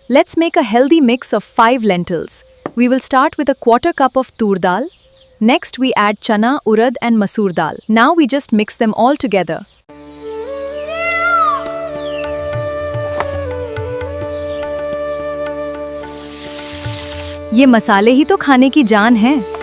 Let's make a healthy mix of 5 lentils. We will start with a quarter cup of tur dal. Next we add chana, urad and masoor dal. Now we just mix them all together. ये मसाले ही तो खाने की जान हैं।